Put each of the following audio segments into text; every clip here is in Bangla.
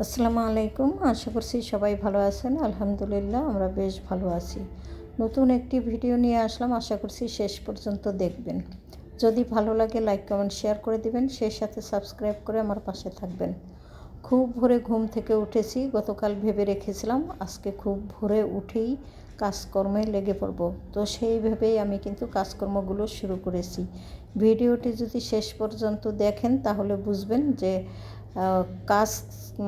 আসসালামু আলাইকুম। আশা করছি সবাই ভালো আছেন। আলহামদুলিল্লাহ আমরা বেশ ভালো আছি। নতুন একটি ভিডিও নিয়ে আসলাম, আশা করছি শেষ পর্যন্ত দেখবেন। যদি ভালো লাগে লাইক কমেন্ট শেয়ার করে দিবেন, সেই সাথে সাবস্ক্রাইব করে আমার পাশে থাকবেন। খুব ভোরে ঘুম থেকে উঠেছি। গতকাল ভেবে রেখেছিলাম আজকে খুব ভোরে উঠেই কাজকর্মে লেগে পড়ব। তো সেই ভেবেই আমি কিন্তু কাজকর্মগুলো শুরু করেছি। ভিডিওটি যদি শেষ পর্যন্ত দেখেন তাহলে বুঝবেন যে কাজ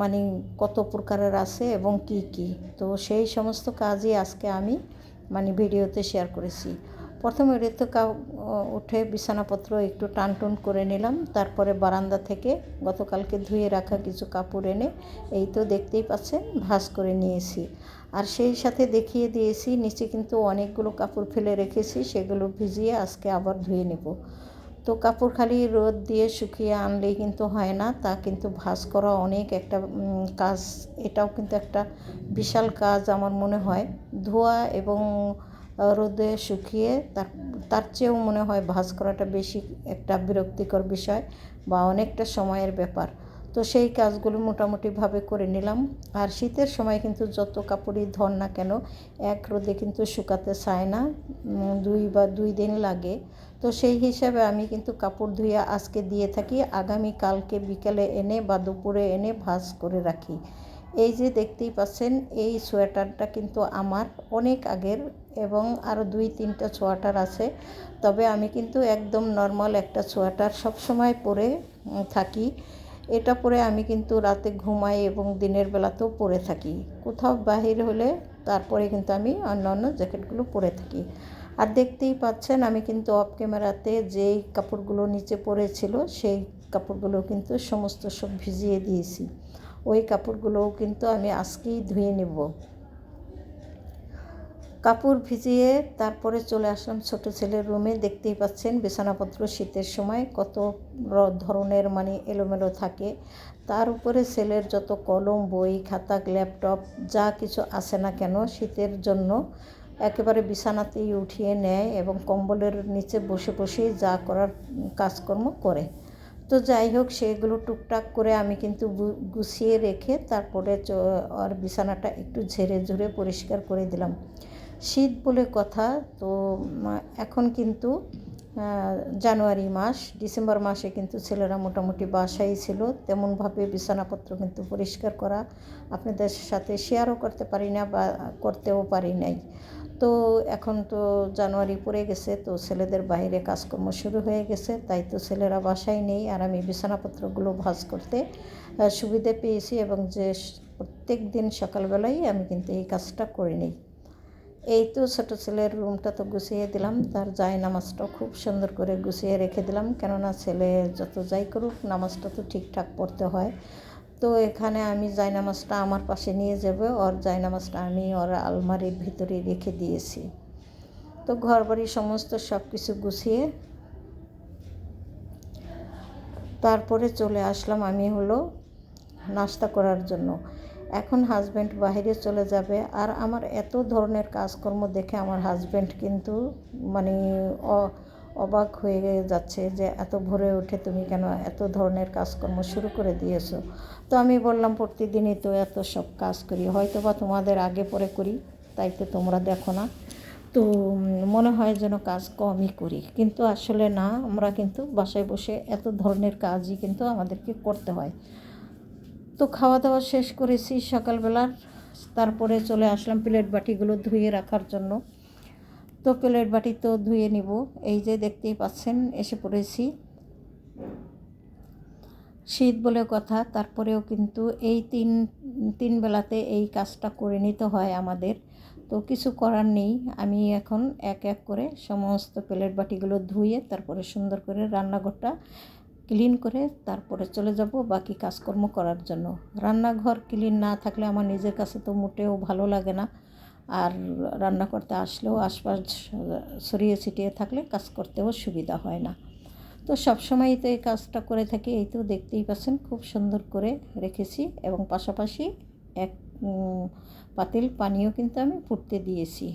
মানে কত প্রকারের আছে এবং কি কি। তো সেই সমস্ত কাজই আজকে আমি ভিডিওতে শেয়ার করেছি। প্রথমে উঠে বিছানাপত্র একটু টানটুন করে নিলাম। তারপরে বারান্দা থেকে গতকালকে ধুয়ে রাখা কিছু কাপড় এনে এই তো দেখতেই পাচ্ছেন ভাঁজ করে নিয়েছি। আর সেই সাথে দেখিয়ে দিয়েছি নিচে কিন্তু অনেকগুলো কাপড় ফেলে রেখেছি, সেগুলো ভিজিয়ে আজকে আবার ধুয়ে নেব। তো কাপড় খালি রোদ দিয়ে শুকিয়ে আনলেই কিন্তু হয় না, তা কিন্তু ভাঁজ করা অনেক একটা কাজ। এটাও কিন্তু একটা বিশাল কাজ আমার মনে হয়। ধোয়া এবং রোদে শুকিয়ে তার চেয়েও মনে হয় ভাঁজ করাটা বেশি একটা বিরক্তিকর বিষয় বা অনেকটা সময়ের ব্যাপার। তো সেই কাজগুলো মোটামুটিভাবে করে নিলাম। আর শীতের সময় কিন্তু যত কাপড়ই ধর না কেন এক রোদে কিন্তু শুকাতে চায় না, 2 দিন লাগে। তো সেই হিসাবে আমি কিন্তু কাপড় ধুয়ে আজকে দিয়ে থাকি, আগামী কালকে বিকেলে এনে বা দুপুরে এনে ভাঁজ করে রাখি। এই যে দেখতেই পাচ্ছেন এই সোয়েটারটা কিন্তু আমার অনেক আগের এবং আরও 2-3টা সোয়েটার আছে। তবে আমি কিন্তু একদম নর্মাল একটা সোয়েটার সবসময় পরে থাকি। এটা পরে আমি কিন্তু রাতে ঘুমাই এবং দিনের বেলাতেও পরে থাকি। কোথাও বাহির হলে তারপরে কিন্তু আমি অন্য জ্যাকেটগুলো পরে থাকি। আর দেখতেই পাচ্ছেন আমি কিন্তু অফ ক্যামেরাতে যেই কাপড়গুলো নিচে পড়েছিল সেই কাপড়গুলো কিন্তু সমস্ত সব ভিজিয়ে দিয়েছি। ওই কাপড়গুলোও কিন্তু আমি আজকেই ধুয়ে নেব। কাপড় ভিজিয়ে তারপরে চলে আসলাম ছোট ছেলের রুমে। দেখতেই পাচ্ছেন বিছানাপত্র শীতের সময় কত ধরনের এলোমেলো থাকে। তার উপরে ছেলের যত কলম, বই, খাতা, ল্যাপটপ যা কিছু আছে না কেন শীতের জন্য একেবারে বিছানাতেই উঠিয়ে নেয় এবং কম্বলের নিচে বসে বসেই যা করার কাজকর্ম করে। তো যাই হোক, সেগুলো টুকটাক করে আমি কিন্তু গুছিয়ে রেখে তারপরে আর বিছানাটা একটু ঝেড়ে ঝুড়ে পরিষ্কার করে দিলাম। শীত বলে কথা। তো এখন কিন্তু জানুয়ারি মাস, ডিসেম্বর মাসে কিন্তু ছেলেরা মোটামুটি বাসায় ছিল, তেমনভাবে বিছানাপত্র কিন্তু পরিষ্কার করা আপনাদের সাথে শেয়ারও করতে পারি না বা করতেও পারি নাই। তো এখন তো জানুয়ারি পড়ে গেছে, তো ছেলেদের বাইরে কাজকর্ম শুরু হয়ে গেছে, তাই তো ছেলেরা বাসায় নেই আর আমি বিছানাপত্রগুলো ভাঁজ করতে সুবিধে পেয়েছি এবং যে প্রত্যেক দিন সকালবেলায় আমি কিন্তু এই কাজটা করে নিই। এই তো ছোটো ছেলের রুমটা তো গুছিয়ে দিলাম, তার নামাজটাও খুব সুন্দর করে গুছিয়ে রেখে দিলাম, কেননা ছেলে যত যাই করুক নামাজটা তো ঠিকঠাক পড়তে হয়। তো এখানে আমি নামাজটা আমার পাশে নিয়ে যাবে, ওর নামাজটা আমি ওর আলমারির ভিতরে রেখে দিয়েছি। তো ঘরবাড়ি সমস্ত সব কিছু গুছিয়ে তারপরে চলে আসলাম আমি নাস্তা করার জন্য। এখন হাজব্যান্ড বাইরে চলে যাবে আর আমার এত ধরনের কাজকর্ম দেখে আমার হাজব্যান্ড কিন্তু মানে অবাক হয়ে যাচ্ছে যে এত ভোরে উঠে তুমি কেন এত ধরনের কাজকর্ম শুরু করে দিয়েছো। তো আমি বললাম প্রতিদিনই তো এত সব কাজ করি, হয়তো বা তোমাদের আগে পরে করি, তাই তো তোমরা দেখো না। তো মনে হয় যেন কাজ কমই করি, কিন্তু আসলে না, আমরা কিন্তু বাসায় বসে এত ধরনের কাজই কিন্তু আমাদেরকে করতে হয়। তো খাওয়া দাওয়া শেষ করেছি সকালবেলার, তারপরে চলে আসলাম প্লেট বাটিগুলো ধুয়ে রাখার জন্য। তো প্লেট বাটি তো ধুয়ে নিব, এই যে দেখতেই পাচ্ছেন এসে পড়েছি। শীত বলে কথা, তারপরেও কিন্তু এই তিন বেলাতে এই কাজটা করে নিতে হয় আমাদের। তো কিছু করার নেই। আমি এখন এক এক করে সমস্ত প্লেট বাটিগুলো ধুয়ে তারপরে সুন্দর করে রান্নাঘরটা ক্লিন করে তারপরে চলে যাব বাকি কাজকর্ম করার জন্য। রান্নাঘর ক্লিন না থাকলে আমার নিজের কাছে তো মোটেও ভালো লাগে না, আর রান্না করতে আসলেও আশপাশ ছড়িয়ে ছিটিয়ে থাকলে কাজ করতেও সুবিধা হয় না। তো সবসময়ই তো এই কাজটা করে থাকি। এই তো দেখতেই পাচ্ছেন খুব সুন্দর করে রেখেছি এবং পাশাপাশি এক পাতিল পানিও কিন্তু আমি ফুটতে দিয়েছি।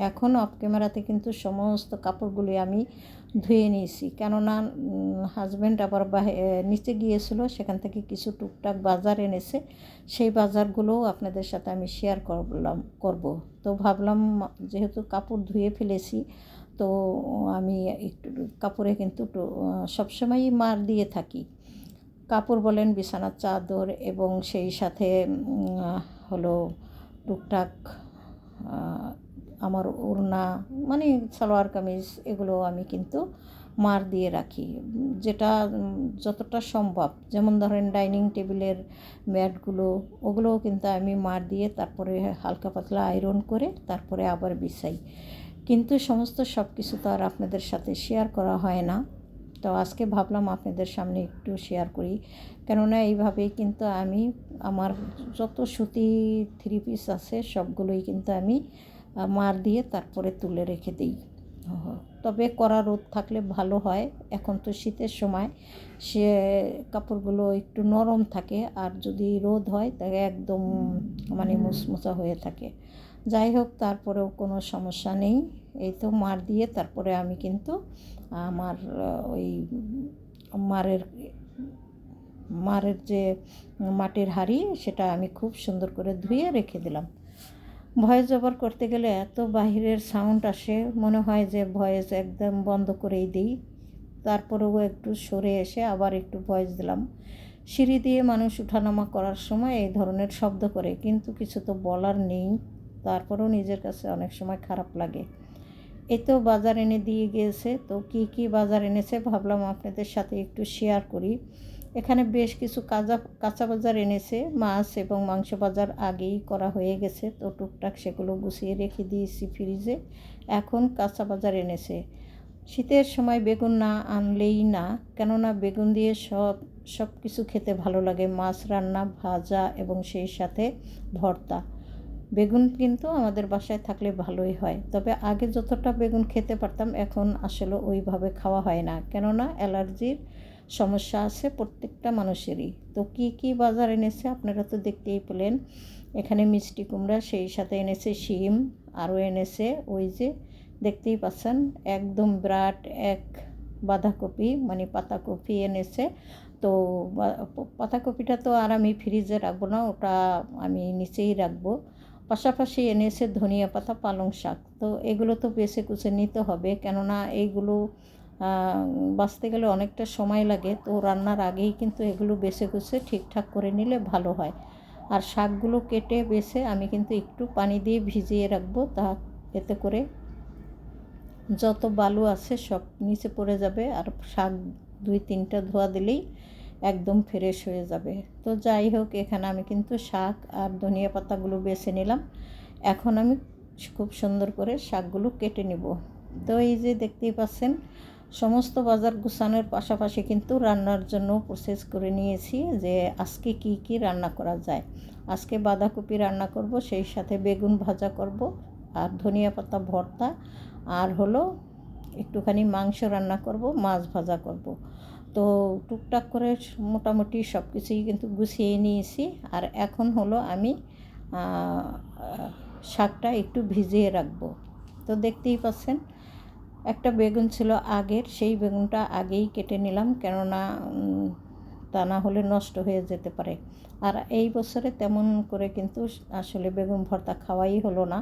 এখন অফ ক্যামেরাতে কিন্তু সমস্ত কাপড়গুলি আমি ধুয়ে নিয়েছি, কেননা হাজব্যান্ড আবার নিচে গিয়েছিল, সেখান থেকে কিছু টুকটাক বাজার এনেছে, সেই বাজারগুলোও আপনাদের সাথে আমি শেয়ার করব। তো ভাবলাম যেহেতু কাপড় ধুয়ে ফেলেছি, তো আমি একটু কাপড়ে কিন্তু সবসময়ই মার দিয়ে থাকি, কাপড় বলেন, বিছানার চাদর, এবং সেই সাথে হলো টুকটাক আমার ওড়না, মানে সালোয়ার কামিজ, এগুলো আমি কিন্তু মার দিয়ে রাখি, যেটা যতটা সম্ভব। যেমন ধরেন ডাইনিং টেবিলের ম্যাটগুলো, ওগুলোও কিন্তু আমি মার দিয়ে তারপরে হালকা পাতলা আয়রন করে তারপরে আবার বিছাই। কিন্তু সমস্ত সব কিছু তো আর আপনাদের সাথে শেয়ার করা হয় না, তো আজকে ভাবলাম আপনাদের সামনে একটু শেয়ার করি, কেননা এইভাবেই কিন্তু আমি আমার যত সুতি থ্রি পিস আছে সবগুলোই কিন্তু আমি মার দিয়ে তারপরে তুলে রেখে দিই। তবে কড়া রোদ থাকলে ভালো হয়, এখন তো শীতের সময়, সে কাপড়গুলো একটু নরম থাকে, আর যদি রোদ হয় তাহলে একদম মানে মুচমুচা হয়ে থাকে। যাই হোক, তারপরেও কোনো সমস্যা নেই, এই তো মার দিয়ে তারপরে আমি কিন্তু আমার ওই মারের যে মাটির হাঁড়ি, সেটা আমি খুব সুন্দর করে ধুয়ে রেখে দিলাম। ভয়েস ওভার করতে গেলে এত বাহিরের সাউন্ড আসে, মনে হয় যে ভয়েস একদম বন্ধ করেই দিই, তারপরেও একটু সরে এসে আবার একটু ভয়েস দিলাম। সিঁড়ি দিয়ে মানুষ উঠানামা করার সময় এই ধরনের শব্দ করে, কিন্তু কিছু তো বলার নেই, তারপরেও নিজের কাছে অনেক সময় খারাপ লাগে। এই তো বাজার এনে দিয়ে গিয়েছে, তো কি বাজার এনেছে ভাবলাম আপনাদের সাথে একটু শেয়ার করি। এখানে বেশ কিছু কাঁচা বাজার এনেছে, মাছ এবং মাংস বাজার আগেই করা হয়ে গেছে, তো টুকটাক সেগুলো গুছিয়ে রেখে দিয়েছি ফ্রিজে। এখন কাঁচা বাজার এনেছে। শীতের সময় বেগুন না আনলেই না, কেননা বেগুন দিয়ে সব কিছু খেতে ভালো লাগে, মাছ রান্না, ভাজা এবং সেই সাথে ভর্তা। বেগুন কিন্তু আমাদের বাসায় থাকলে ভালোই হয়, তবে আগে যতটা বেগুন খেতে পারতাম এখন আসলে ওইভাবে খাওয়া হয় না, কেননা অ্যালার্জির সমস্যা আছে প্রত্যেকটা মানুষেরই। তো কি বাজার এনেছে আপনারা তো দেখতেই পেলেন। এখানে মিষ্টি কুমড়া, সেই সাথে এনেছে শিম, আরও এনেছে ওই যে দেখতেই পাচ্ছেন একদম বিরাট এক বাঁধাকপি, মানে পাতাকপি এনেছে। তো পাতাকপিটা তো আর আমি ফ্রিজে রাখবো না, ওটা আমি নিচেই রাখবো। পাশাপাশি এনেছে ধনিয়া পাতা, পালং শাক, তো এগুলো তো বেছে কুচে নিতে হবে, কেননা এইগুলো বাছতে গেলে অনেকটা সময় লাগে, তো রান্নার আগেই কিন্তু এগুলো বেছে কুচে ঠিকঠাক করে নিলে ভালো হয়। আর শাকগুলো কেটে বেছে আমি কিন্তু একটু পানি দিয়ে ভিজিয়ে রাখবো, এতে করে যত বালু আছে সব নিচে পড়ে যাবে, আর শাক 2-3টা ধোয়া দিলেই একদম ফ্রেশ হয়ে যাবে। তো যাই হোক, এখানে আমি কিন্তু শাক আর ধনিয়া পাতাগুলো বেছে নিলাম, এখন আমি খুব সুন্দর করে শাকগুলো কেটে নেব। তো এই যে দেখতেই পাচ্ছেন, সমস্ত বাজার গুছানোর পাশাপাশি কিন্তু রান্নার জন্য প্রসেস করে নিয়েছি যে আজকে কি রান্না করা যায়। আজকে বাঁধাকপি রান্না করব, সেই সাথে বেগুন ভাজা করব, আর ধনিয়া পাতা ভর্তা, আর হলো একটুখানি মাংস রান্না করব, মাছ ভাজা করব। তো টুকটাক করে মোটামুটি সব কিছুই কিন্তু গুছিয়ে নিয়েছি। আর এখন হলো আমি শাকটা একটু ভিজিয়ে রাখবো। তো দেখতেই পাচ্ছেন, একটা বেগুন ছিল আগের, সেই বেগুনটা আগেই কেটে নিলাম, কেননা তা না হলে নষ্ট হয়ে যেতে পারে। আর এই বছরে তেমন করে কিন্তু আসলে বেগুন ভর্তা খাওয়াই হলো না,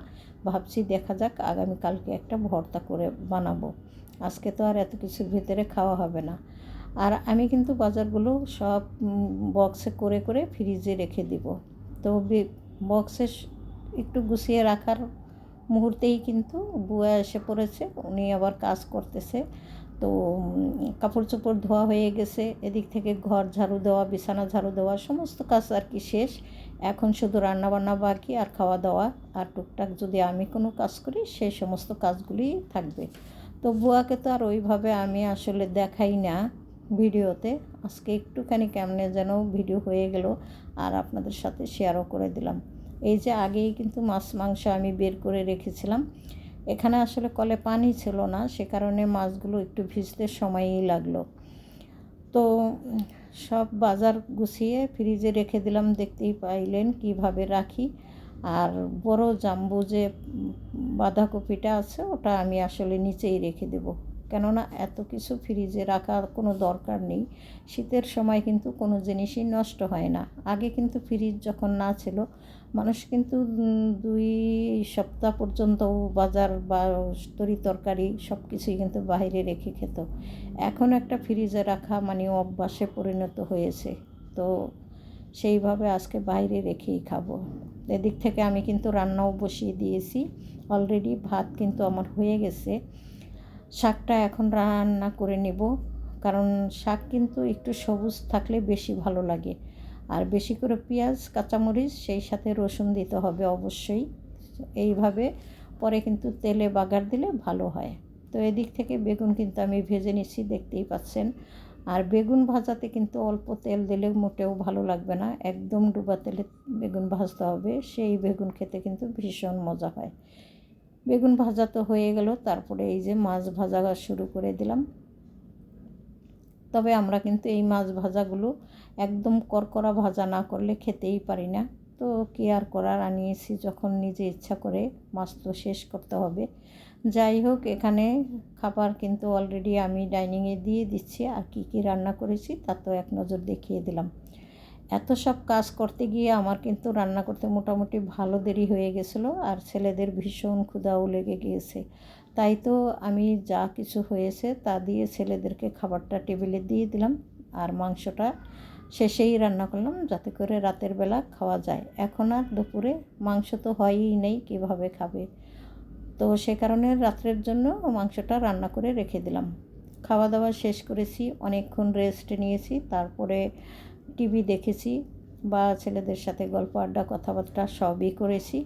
ভাবছি দেখা যাক আগামীকালকে একটা ভর্তা করে বানাবো, আজকে তো আর এত কিছুর ভিতরে খাওয়া হবে না। আর আমি কিন্তু বাজারগুলো সব বক্সে করে করে ফ্রিজে রেখে দিব। তো বক্সে একটু গুছিয়ে রাখার মুহূর্তেই কিন্তু বুয়া এসে পড়েছে, উনি আবার কাজ করতেছে। তো কাপড় চোপড় ধোয়া হয়ে গেছে, এদিক থেকে ঘর ঝাড়ু দেওয়া, বিছানা ঝাড়ু দেওয়া, সমস্ত কাজ আর কি শেষ। এখন শুধু রান্নাবান্না বাকি, আর খাওয়া দাওয়া, আর টুকটাক যদি আমি কোনো কাজ করি সেই সমস্ত কাজগুলি থাকবে। তো বুয়াকে তো আর ওইভাবে আমি আসলে দেখাই না ভিডিওতে, আজকে একটুখানি কেমনে যেন ভিডিও হয়ে গেল, আর আপনাদের সাথে শেয়ারও করে দিলাম। এই যে আগেই কিন্তু মাছ মাংস আমি বের করে রেখেছিলাম, এখানে আসলে কলে পানি ছিল না, সে কারণে মাছগুলো একটু ভিজতে সময়ই লাগলো। তো সব বাজার গুছিয়ে ফ্রিজে রেখে দিলাম, দেখতেই পাইলেন কিভাবে রাখি। আর বড় জাম্বো যে বাঁধাকপিটা আছে ওটা আমি আসলে নিচেই রেখে দেব, কেননা এত কিছু ফ্রিজে রাখার কোনো দরকার নেই। শীতের সময় কিন্তু কোনো জিনিসই নষ্ট হয় না। আগে কিন্তু ফ্রিজ যখন না ছিল, মানুষ কিন্তু 2 সপ্তাহ পর্যন্ত বাজার বা তরি তরকারি সব কিছুই কিন্তু বাইরে রেখে খেত। এখন একটা ফ্রিজে রাখা মানে অভ্যাসে পরিণত হয়েছে। তো সেইভাবে আজকে বাইরে রেখেই খাবো। এদিক থেকে আমি কিন্তু রান্নাও বসিয়ে দিয়েছি অলরেডি। ভাত কিন্তু আমার হয়ে গেছে। শাকটা এখন রান্না করে নেব, কারণ শাক কিন্তু একটু সবুজ থাকলে বেশি ভালো লাগে। আর বেশি করে পেঁয়াজ, কাঁচামরিচ, সেই সাথে রসুন দিতে হবে অবশ্যই। এইভাবে পরে কিন্তু তেলে বাগার দিলে ভালো হয়। তো এদিক থেকে বেগুন কিন্তু আমি ভেজে নিচ্ছি, দেখতেই পাচ্ছেন। আর বেগুন ভাজাতে কিন্তু অল্প তেল দিলে মোটেও ভালো লাগবে না, একদম ডুবা তেলে বেগুন ভাজতে হবে, সেই বেগুন খেতে কিন্তু ভীষণ মজা হয়। বেগুন ভাজা তো হয়ে গেল, তারপরে এই যে মাছ ভাজা শুরু করে দিলাম। তবে আমরা কিন্তু এই মাছ ভাজাগুলো একদম করকরা ভাজা না করলে খেতেই পারি না। তো কি আর করার, আনিয়েছি যখন নিজে ইচ্ছা করে, মাছ তো শেষ করতে হবে। যাই হোক, এখানে খাবার কিন্তু অলরেডি আমি ডাইনিংয়ে দিয়ে দিচ্ছি। আর কি কি রান্না করেছি তা তো এক নজর দেখিয়ে দিলাম। এত সব কাজ করতে গিয়ে আমার কিন্তু রান্না করতে মোটামুটি ভালো দেরি হয়ে গেছিলো, আর ছেলেদের ভীষণ ক্ষুধাও লেগে গিয়েছে। তাই তো আমি যা কিছু হয়েছে তা দিয়ে ছেলেদেরকে খাবারটা টেবিলে দিয়ে দিলাম, আর মাংসটা শেষেই রান্না করলাম যাতে করে রাতের বেলা খাওয়া যায়। এখন আর দুপুরে মাংস তো হয়ই নেই, কীভাবে খাবে? তো সে কারণে রাত্রের জন্য মাংসটা রান্না করে রেখে দিলাম। খাওয়া দাওয়া শেষ করেছি, অনেকক্ষণ রেস্ট নিয়েছি, তারপরে টিভি দেখেছি বা ছেলেদের সাথে গল্প আড্ডা কথাবার্তা সবই করেছি।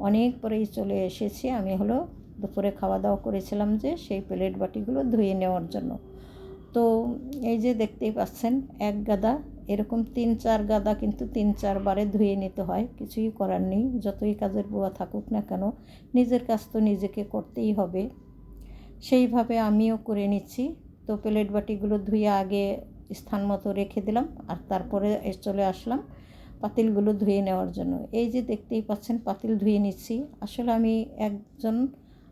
অনেক পরেই চলে এসেছি আমি হলো দুপুরে খাওয়া দাওয়া করেছিলাম যে সেই প্লেট বাটিগুলো ধুয়ে নেওয়ার জন্য। তো এই যে দেখতেই পাচ্ছেন, এক গাদা এরকম 3-4 গাদা কিন্তু 3-4 বারে ধুয়ে নিতে হয়, কিছুই করার নেই। যতই কাজের বুয়া থাকুক না কেন, নিজের কাজ তো নিজেকে করতেই হবে। সেইভাবে আমিও করে নিচ্ছি। তো প্লেট বাটিগুলো ধুয়ে আগে স্থান মতো রেখে দিলাম, আর তারপরে চলে আসলাম পাতিলগুলো ধুয়ে নেওয়ার জন্য। এই যে দেখতেই পাচ্ছেন পাতিল ধুয়ে নিচ্ছি। আসলে আমি একজন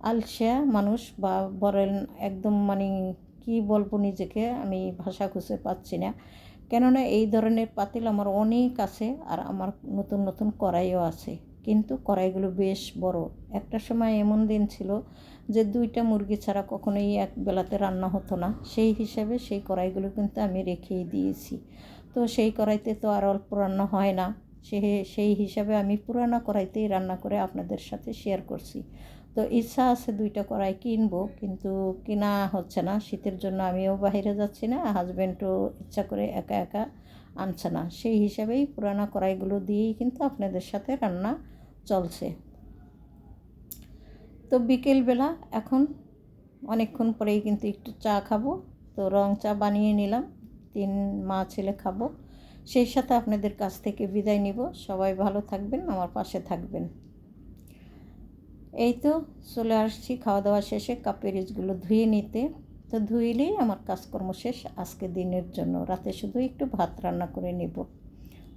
আলসেয়া মানুষ, বা বলেন একদম মানে কী বলবো নিজেকে, আমি ভাষা খুঁজে পাচ্ছি না। কেননা এই ধরনের পাতিল আমার অনেক আছে, আর আমার নতুন নতুন কড়াইও আছে, কিন্তু কড়াইগুলো বেশ বড়। একটা সময় এমন দিন ছিল যে 2টা মুরগি ছাড়া কখনোই এক বেলাতে রান্না হতো না। সেই হিসাবে সেই কড়াইগুলো কিন্তু আমি রেখেই দিয়েছি। তো সেই কড়াইতে তো আর অল্প রান্না হয় না, সেই হিসাবে আমি পুরানো কড়াইতেই রান্না করে আপনাদের সাথে শেয়ার করছি। তো ইচ্ছা আছে 2টা কড়াই কিনবো, কিন্তু কেনা হচ্ছে না। শীতের জন্য আমিও বাইরে যাচ্ছি না, হাজব্যান্ডও ইচ্ছা করে একা একা আনছে না। সেই হিসাবেই পুরানো কড়াইগুলো দিয়েই কিন্তু আপনাদের সাথে রান্না চলছে। তো বিকেলবেলা এখন অনেকক্ষণ পরেই কিন্তু একটু চা খাবো। তো রং চা বানিয়ে নিলাম, 3 মা ছেলে খাবো। সেই সাথে আপনাদের কাছ থেকে বিদায় নিব। সবাই ভালো থাকবেন, আমার পাশে থাকবেন। এই তো চলে আসছি খাওয়া দাওয়া শেষে কাপেরিজগুলো ধুয়ে নিতে। তো ধুইলেই আমার কাজকর্ম শেষ আজকে দিনের জন্য। রাতে শুধু একটু ভাত রান্না করে নেব।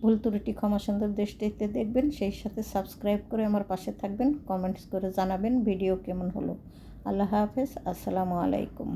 ভুল ত্রুটি ক্ষমা সুন্দর দৃষ্টিতে দেখবেন, সেই সাথে সাবস্ক্রাইব করে আমার পাশে থাকবেন, কমেন্টস করে জানাবেন ভিডিও কেমন হলো। আল্লাহ হাফেজ, আসসালামু আলাইকুম।